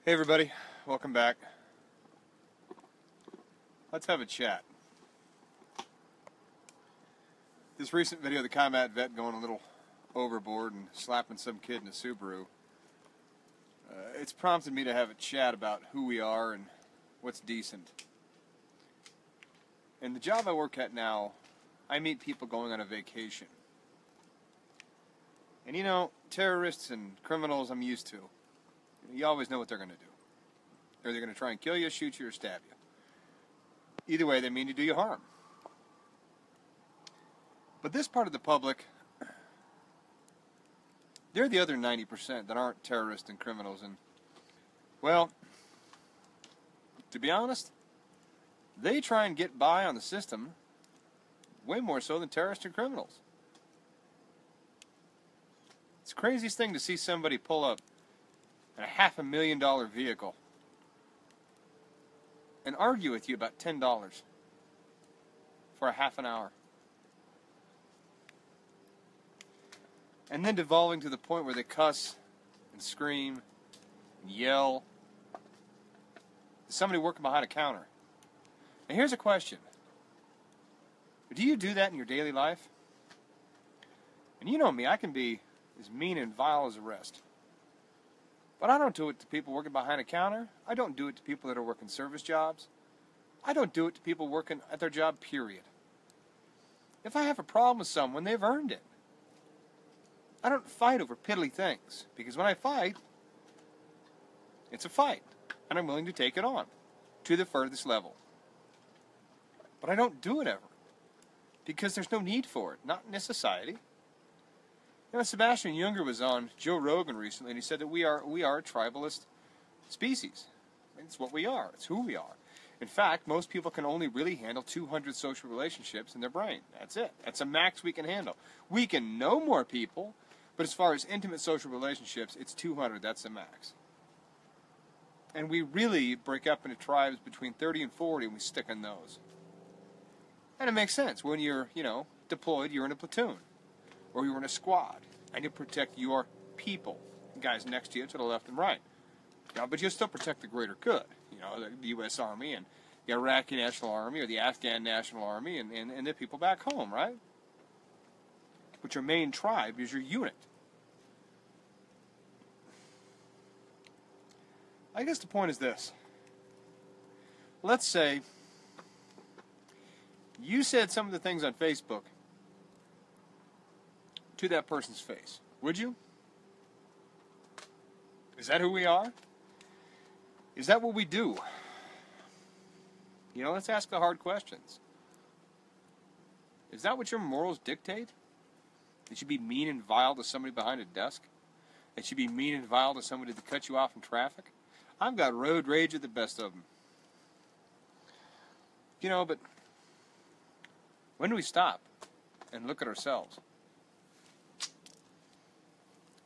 Hey everybody, welcome back. Let's have a chat. This recent video of the combat vet going a little overboard and slapping some kid in a Subaru, it's prompted me to have a chat about who we are and what's decent. In the job I work at now, I meet people going on a vacation. And you know, terrorists and criminals I'm used to. You always know what they're going to do. They're going to try and kill you, shoot you, or stab you. Either way, they mean to do you harm. But this part of the public, they're the other 90% that aren't terrorists and criminals. And, well, to be honest, they try and get by on the system way more so than terrorists and criminals. It's the craziest thing to see somebody pull up in a $500,000 vehicle and argue with you about $10 for a half an hour. And then devolving to the point where they cuss and scream and yell. Somebody working behind a counter. And here's a question. Do you do that in your daily life? And you know me, I can be as mean and vile as the rest. But I don't do it to people working behind a counter. I don't do it to people that are working service jobs. I don't do it to people working at their job, period. If I have a problem with someone, they've earned it. I don't fight over piddly things, because when I fight, it's a fight, and I'm willing to take it on to the furthest level. But I don't do it ever, because there's no need for it, not in this society. You know, Sebastian Junger was on Joe Rogan recently, and he said that we are a tribalist species. I mean, it's what we are. It's who we are. In fact, most people can only really handle 200 social relationships in their brain. That's it. That's a max we can handle. We can know more people, but as far as intimate social relationships, it's 200. That's the max. And we really break up into tribes between 30 and 40, and we stick in those. And it makes sense. When you're, deployed, you're in a platoon. Or you're in a squad, and you protect your people, the guys next to you to the left and right. But you still protect the greater good, the U.S. Army and the Iraqi National Army or the Afghan National Army and the people back home, right? But your main tribe is your unit. I guess the point is this. Let's say you said some of the things on Facebook to that person's face. Would you? Is that who we are? Is that what we do? Let's ask the hard questions. Is that what your morals dictate? That you be mean and vile to somebody behind a desk? That you be mean and vile to somebody that cut you off in traffic? I've got road rage at the best of them. But when do we stop and look at ourselves?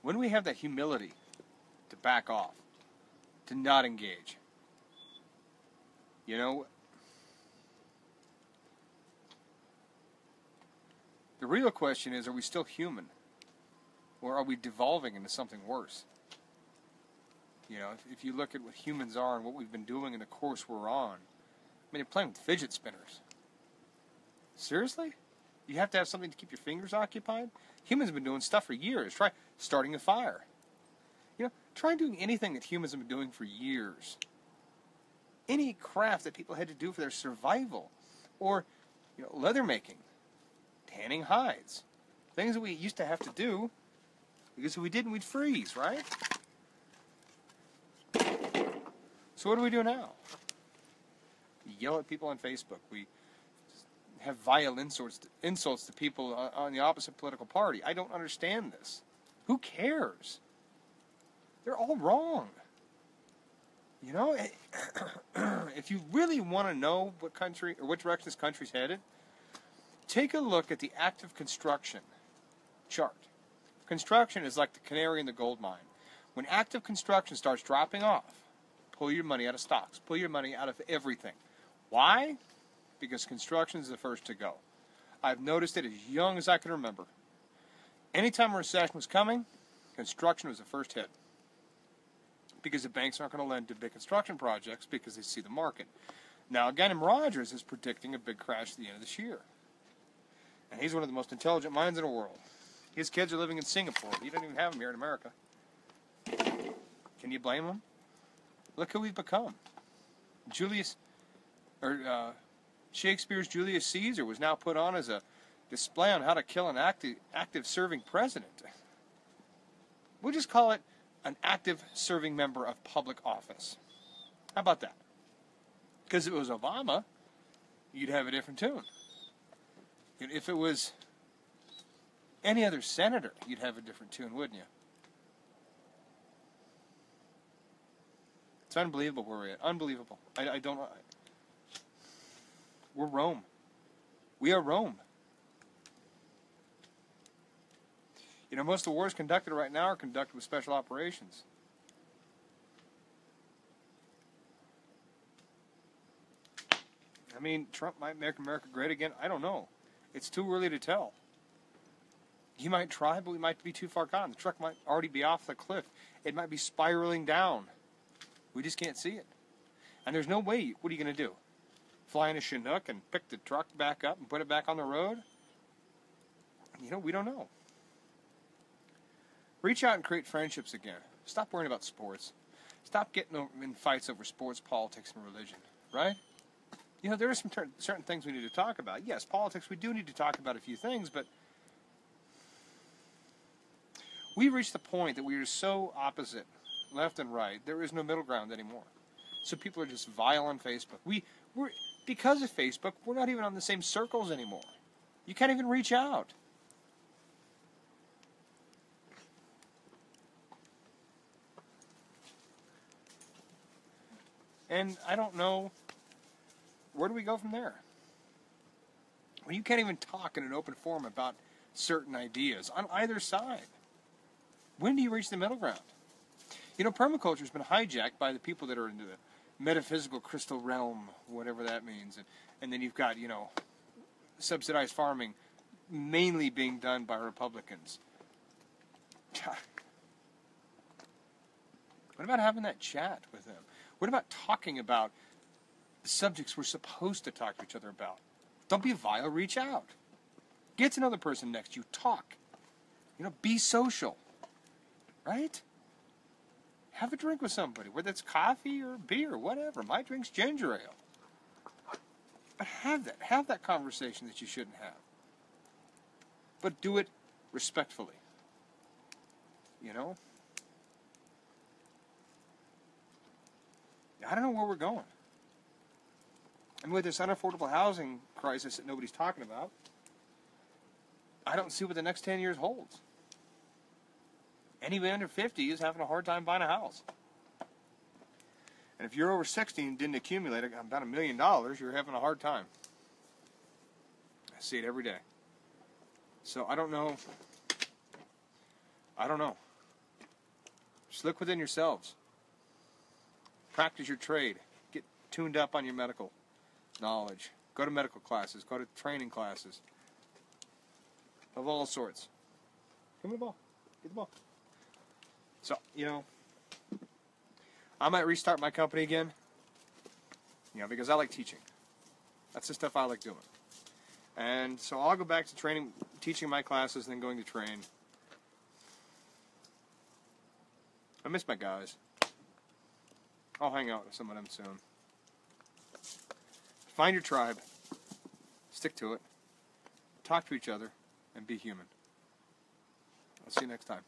When we have that humility to back off, to not engage, the real question is, are we still human? Or are we devolving into something worse? If you look at what humans are and what we've been doing in the course we're on, you're playing with fidget spinners. Seriously? You have to have something to keep your fingers occupied? Humans have been doing stuff for years. Try starting a fire. Try doing anything that humans have been doing for years. Any craft that people had to do for their survival. Or, leather making. Tanning hides. Things that we used to have to do because if we didn't, we'd freeze, right? So what do we do now? We yell at people on Facebook. We have vile insults to people on the opposite political party. I don't understand this. Who cares? They're all wrong. If you really want to know what country or what direction this country's headed, take a look at the active construction chart. Construction is like the canary in the gold mine. When active construction starts dropping off, pull your money out of stocks. Pull your money out of everything. Why? Because construction is the first to go. I've noticed it as young as I can remember. Anytime a recession was coming, construction was the first hit. because the banks aren't going to lend to big construction projects because they see the market. Now, again, Rogers is predicting a big crash at the end of this year. And he's one of the most intelligent minds in the world. His kids are living in Singapore. He doesn't even have them here in America. Can you blame him? Look who we've become. Shakespeare's Julius Caesar was now put on as a display on how to kill an active serving president. We'll just call it an active serving member of public office. How about that? Because if it was Obama, you'd have a different tune. If it was any other senator, you'd have a different tune, wouldn't you? It's unbelievable where we're at. Unbelievable. I don't know. We're Rome. We are Rome. You know, most of the wars conducted right now are conducted with special operations. I mean, Trump might make America great again. I don't know. It's too early to tell. He might try, but we might be too far gone. The truck might already be off the cliff. It might be spiraling down. We just can't see it. And there's no way. What are you going to do? Fly in a Chinook and pick the truck back up and put it back on the road? You know, we don't know. Reach out and create friendships again. Stop worrying about sports. Stop getting in fights over sports, politics, and religion. Right? You know, there are some certain things we need to talk about. Yes, politics, we do need to talk about a few things, but we've reached the point that we are so opposite, left and right, there is no middle ground anymore. So people are just vile on Facebook. We're because of Facebook, we're not even on the same circles anymore. You can't even reach out. And I don't know, where do we go from there? When you can't even talk in an open forum about certain ideas on either side. When do you reach the middle ground? You know, permaculture has been hijacked by the people that are into the metaphysical crystal realm, whatever that means. And then you've got, you know, subsidized farming mainly being done by Republicans. What about having that chat with them? What about talking about the subjects we're supposed to talk to each other about? Don't be vile, reach out. Get to another person next to you, talk. You know, be social. Right? Have a drink with somebody, whether it's coffee or beer, whatever. My drink's ginger ale. But have that conversation that you shouldn't have. But do it respectfully. You know? I don't know where we're going. And with this unaffordable housing crisis that nobody's talking about, I don't see what the next 10 years holds. Anybody under 50 is having a hard time buying a house. And if you're over 60 and didn't accumulate about $1 million, you're having a hard time. I see it every day. So I don't know. Just look within yourselves. Practice your trade. Get tuned up on your medical knowledge. Go to medical classes. Go to training classes. Of all sorts. Give me the ball. Get the ball. So, you know, I might restart my company again, you know, because I like teaching. That's the stuff I like doing. And so I'll go back to teaching my classes, and then going to train. I miss my guys. I'll hang out with some of them soon. Find your tribe. Stick to it. Talk to each other, and be human. I'll see you next time.